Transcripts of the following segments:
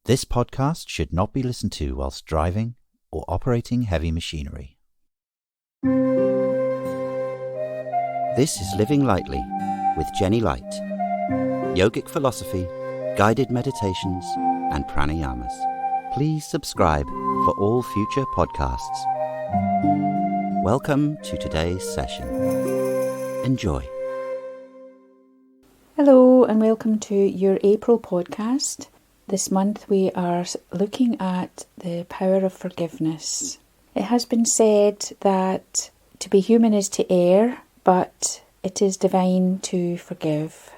This podcast should not be listened to whilst driving or operating heavy machinery. This is Living Lightly with Jenny Light. Yogic philosophy, guided meditations, and pranayamas. Please subscribe for all future podcasts. Welcome to today's session. Enjoy. Hello and welcome to your April podcast. This month we are looking at the power of forgiveness. It has been said that to be human is to err, but it is divine to forgive.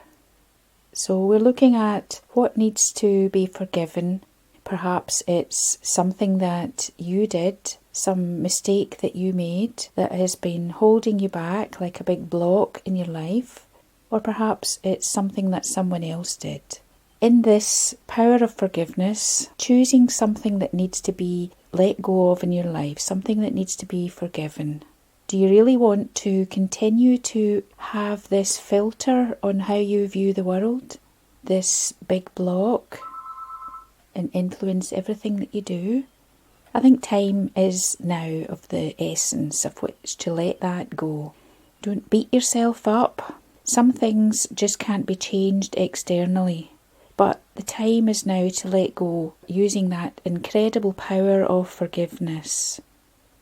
So we're looking at what needs to be forgiven. Perhaps it's something that you did, some mistake that you made that has been holding you back like a big block in your life, or perhaps it's something that someone else did. In this power of forgiveness, choosing something that needs to be let go of in your life, something that needs to be forgiven. Do you really want to continue to have this filter on how you view the world, this big block, and influence everything that you do? I think time is now of the essence of which to let that go. Don't beat yourself up. Some things just can't be changed externally. But the time is now to let go, using that incredible power of forgiveness.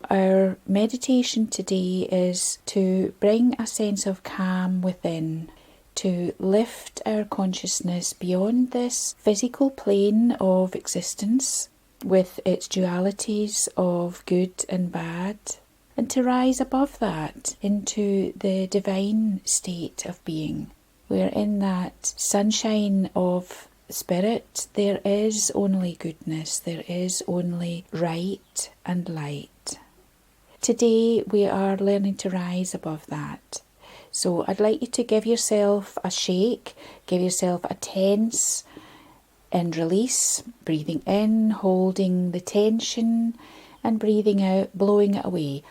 Our meditation today is to bring a sense of calm within, to lift our consciousness beyond this physical plane of existence with its dualities of good and bad, and to rise above that into the divine state of being. We're in that sunshine of spirit. There is only goodness, there is only right and light. Today we are learning to rise above that. So I'd like you to give yourself a shake, give yourself a tense and release, breathing in, holding the tension, and breathing out, blowing it away.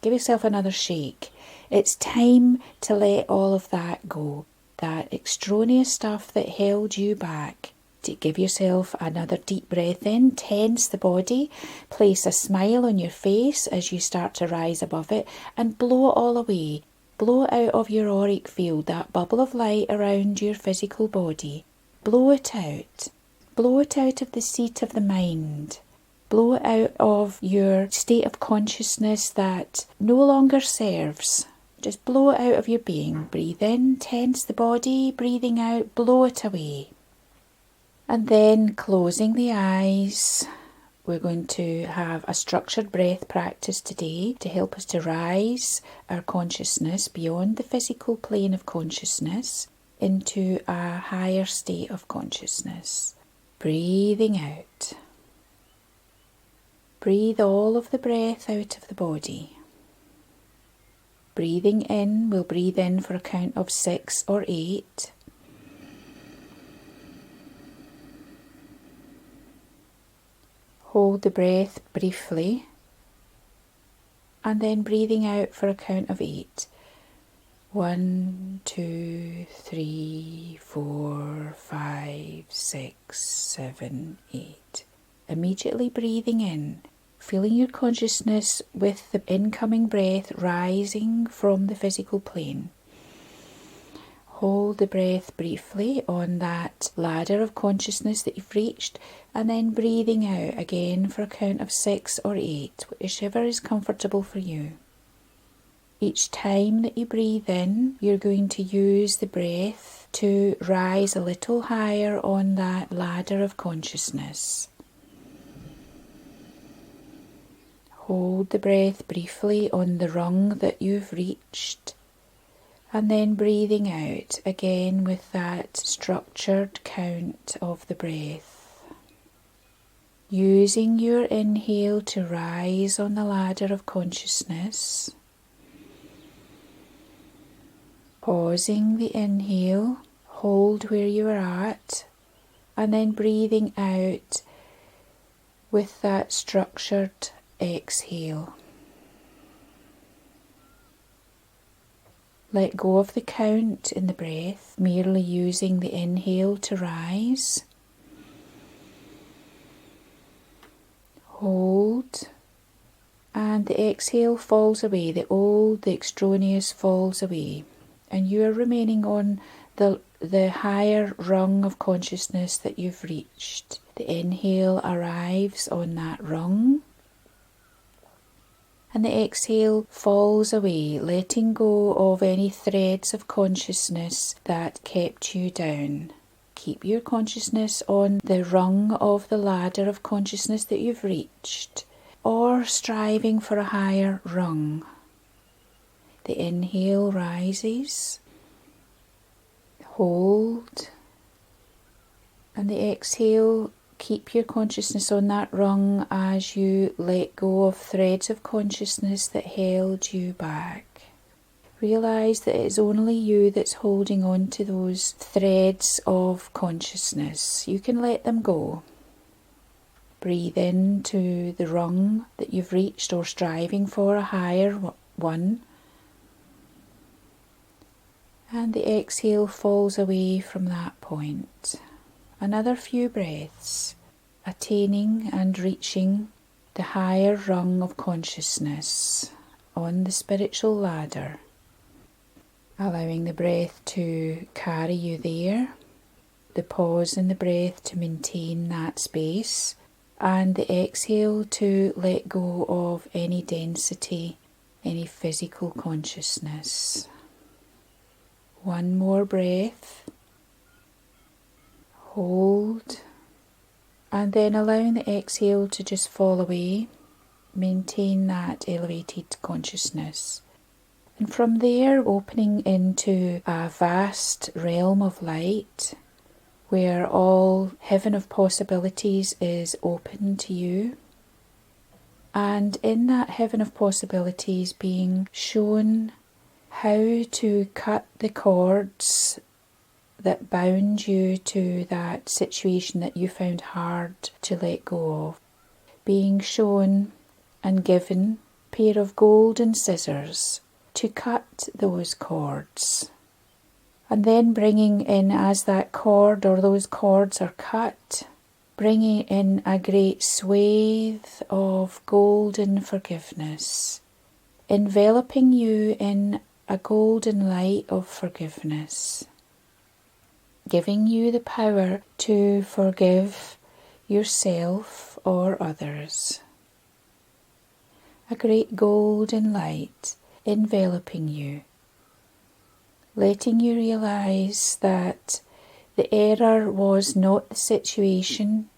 Give yourself another shake. It's time to let all of that go, that extraneous stuff that held you back. To give yourself another deep breath in, tense the body, place a smile on your face as you start to rise above it, and blow it all away. Blow it out of your auric field, that bubble of light around your physical body. Blow it out. Blow it out of the seat of the mind. Blow it out of your state of consciousness that no longer serves. Just blow it out of your being. Breathe in, tense the body, breathing out, blow it away. And then closing the eyes, we're going to have a structured breath practice today to help us to rise our consciousness beyond the physical plane of consciousness into a higher state of consciousness. Breathing out. Breathe all of the breath out of the body. Breathing in, we'll breathe in for a count of 6 or 8. Hold the breath briefly, and then breathing out for a count of 8. 1, 2, 3, 4, 5, 6, 7, 8. Immediately breathing in, feeling your consciousness with the incoming breath rising from the physical plane. Hold the breath briefly on that ladder of consciousness that you've reached, and then breathing out again for a count of 6 or 8, whichever is comfortable for you. Each time that you breathe in, you're going to use the breath to rise a little higher on that ladder of consciousness. Hold the breath briefly on the rung that you've reached, and then breathing out again with that structured count of the breath. Using your inhale to rise on the ladder of consciousness. Pausing the inhale, hold where you are at, and then breathing out with that structured exhale. Let go of the count in the breath, merely using the inhale to rise. hold, and the exhale falls away, the old, the extraneous falls away, and you are remaining on the higher rung of consciousness that you've reached. The inhale arrives on that rung, and the exhale falls away, letting go of any threads of consciousness that kept you down. Keep your consciousness on the rung of the ladder of consciousness that you've reached, or striving for a higher rung. The inhale rises, hold, and the exhale, keep your consciousness on that rung as you let go of threads of consciousness that held you back. Realise that it's only you that's holding on to those threads of consciousness. You can let them go. Breathe into the rung that you've reached or striving for a higher one. And the exhale falls away from that point. Another few breaths, attaining and reaching the higher rung of consciousness on the spiritual ladder. Allowing the breath to carry you there, the pause in the breath to maintain that space, and the exhale to let go of any density, any physical consciousness. One more breath, hold, and then allowing the exhale to just fall away, maintain that elevated consciousness. And from there, opening into a vast realm of light where all heaven of possibilities is open to you. And in that heaven of possibilities, being shown how to cut the cords that bound you to that situation that you found hard to let go of. Being shown and given a pair of golden scissors to cut those cords, and then bringing in, as that cord or those cords are cut, bringing in a great swathe of golden forgiveness, enveloping you in a golden light of forgiveness, giving you the power to forgive yourself or others. A great golden light enveloping you, letting you realise that the error was not the situation,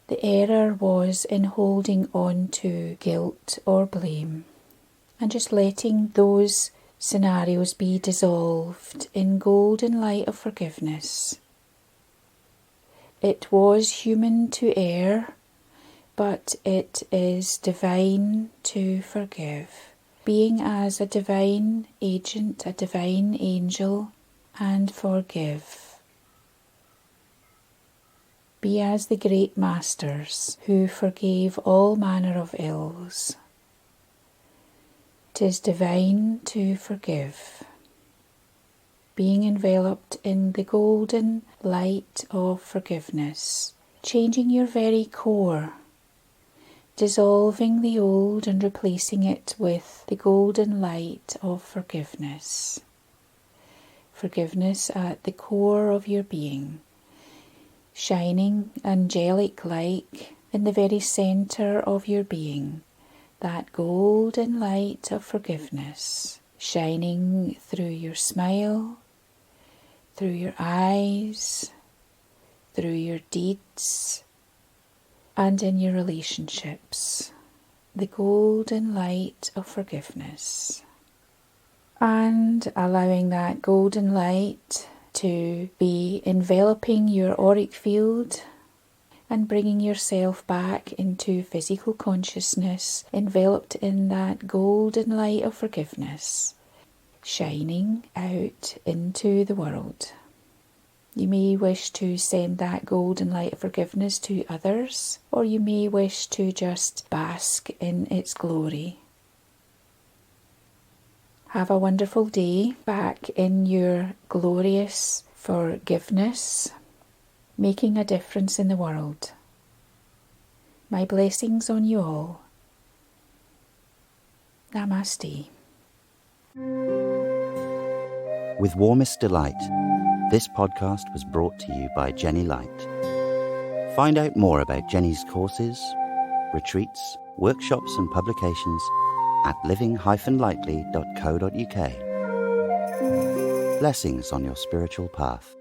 the error was in holding on to guilt or blame, and just letting those scenarios be dissolved in golden light of forgiveness. It was human to err, but it is divine to forgive. Being as a divine agent, a divine angel, and forgive. Be as the great masters who forgave all manner of ills. 'Tis divine to forgive. Being enveloped in the golden light of forgiveness, changing your very core, dissolving the old and replacing it with the golden light of forgiveness. Forgiveness at the core of your being, shining angelic-like in the very centre of your being, that golden light of forgiveness, shining through your smile, through your eyes, through your deeds, and in your relationships, the golden light of forgiveness. And allowing that golden light to be enveloping your auric field and bringing yourself back into physical consciousness, enveloped in that golden light of forgiveness, shining out into the world. You may wish to send that golden light of forgiveness to others, or you may wish to just bask in its glory. Have a wonderful day back in your glorious forgiveness, making a difference in the world. My blessings on you all. Namaste. With warmest delight, this podcast was brought to you by Jenny Light. Find out more about Jenny's courses, retreats, workshops and publications at living-lightly.co.uk. Blessings on your spiritual path.